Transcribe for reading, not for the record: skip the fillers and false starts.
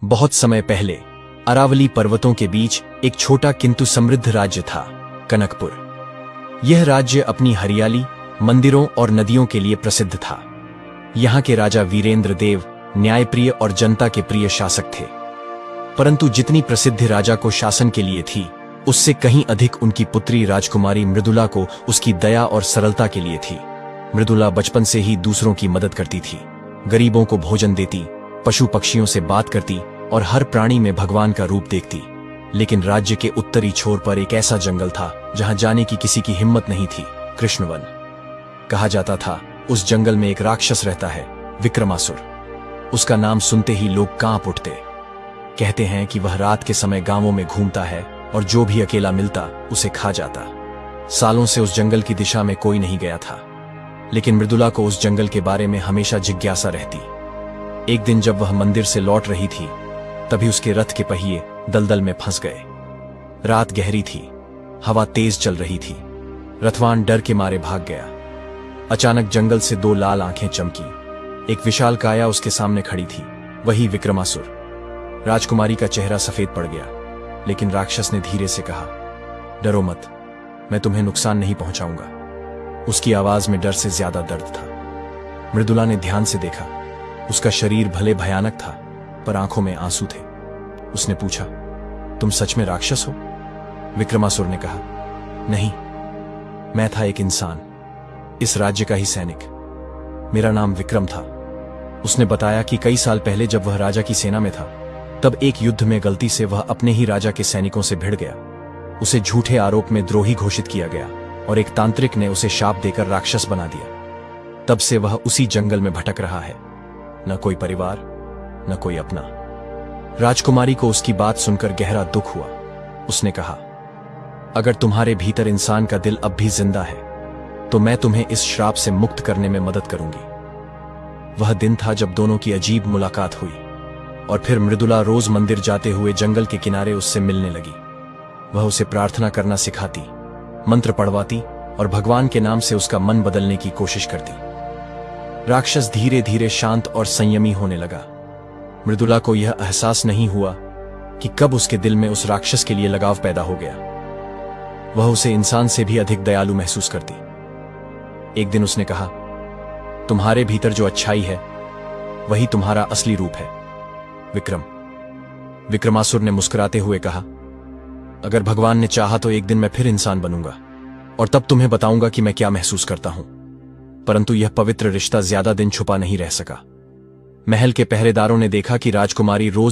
बहुत समय पहले अरावली पर्वतों के बीच एक छोटा किंतु समृद्ध राज्य था, कनकपुर। यह राज्य अपनी हरियाली, मंदिरों और नदियों के लिए प्रसिद्ध था। यहाँ के राजा वीरेंद्र देव न्यायप्रिय और जनता के प्रिय शासक थे। परंतु जितनी प्रसिद्धि राजा को शासन के लिए थी, उससे कहीं अधिक उनकी पुत्री राजकुमारी मृदुला को उसकी दया और सरलता के लिए थी। मृदुला बचपन से ही दूसरों की मदद करती थी, गरीबों को भोजन देती, पशु पक्षियों से बात करती और हर प्राणी में भगवान का रूप देखती। लेकिन राज्य के उत्तरी छोर पर एक ऐसा जंगल था जहां जाने की किसी की हिम्मत नहीं थी, कृष्णवन। कहा जाता था उस जंगल में एक राक्षस रहता है, विक्रमासुर। उसका नाम सुनते ही लोग कांप उठते। कहते हैं कि वह रात के समय गांवों में घूमता है और जो भी अकेला मिलता उसे खा जाता। सालों से उस जंगल की दिशा में कोई नहीं गया था, लेकिन मृदुला को उस जंगल के बारे में हमेशा जिज्ञासा रहती। एक दिन जब वह मंदिर से लौट रही थी, तभी उसके रथ के पहिए दलदल में फंस गए। रात गहरी थी, हवा तेज चल रही थी। रथवान डर के मारे भाग गया। अचानक जंगल से दो लाल आंखें चमकी। एक विशाल काया उसके सामने खड़ी थी, वही विक्रमासुर। राजकुमारी का चेहरा सफेद पड़ गया, लेकिन राक्षस ने धीरे से कहा, डरो मत, मैं तुम्हें नुकसान नहीं पहुंचाऊंगा। उसकी आवाज में डर से ज्यादा दर्द था। मृदुला ने ध्यान से देखा। उसका शरीर भले भयानक था, पर आंखों में आंसू थे। उसने पूछा, तुम सच में राक्षस हो? विक्रमासुर ने कहा, नहीं, मैं था एक इंसान, इस राज्य का ही सैनिक। मेरा नाम विक्रम था। उसने बताया कि कई साल पहले जब वह राजा की सेना में था, तब एक युद्ध में गलती से वह अपने ही राजा के सैनिकों से भिड़ गया। उसे झूठे आरोप में द्रोही घोषित किया गया और एक तांत्रिक ने उसे शाप देकर राक्षस बना दिया। तब से वह उसी जंगल में भटक रहा है, न कोई परिवार, न कोई अपना। राजकुमारी को उसकी बात सुनकर गहरा दुख हुआ। उसने कहा, अगर तुम्हारे भीतर इंसान का दिल अब भी जिंदा है, तो मैं तुम्हें इस श्राप से मुक्त करने में मदद करूंगी। वह दिन था जब दोनों की अजीब मुलाकात हुई, और फिर मृदुला रोज मंदिर जाते हुए जंगल के किनारे उससे मिलने लगी। वह उसे प्रार्थना करना सिखाती, मंत्र पढ़वाती और भगवान के नाम से उसका मन बदलने की कोशिश करती। राक्षस धीरे धीरे शांत और संयमी होने लगा। मृदुला को यह एहसास नहीं हुआ कि कब उसके दिल में उस राक्षस के लिए लगाव पैदा हो गया। वह उसे इंसान से भी अधिक दयालु महसूस करती। एक दिन उसने कहा, तुम्हारे भीतर जो अच्छाई है, वही तुम्हारा असली रूप है, विक्रम। विक्रमासुर ने मुस्कुराते हुए कहा, अगर भगवान ने चाहा तो एक दिन मैं फिर इंसान बनूंगा और तब तुम्हें बताऊंगा कि मैं क्या महसूस करता हूं। परंतु यह पवित्र रिश्ता ज्यादा दिन छुपा नहीं रह सका। महल के पहरेदारों ने देखा कि राजकुमारी रोज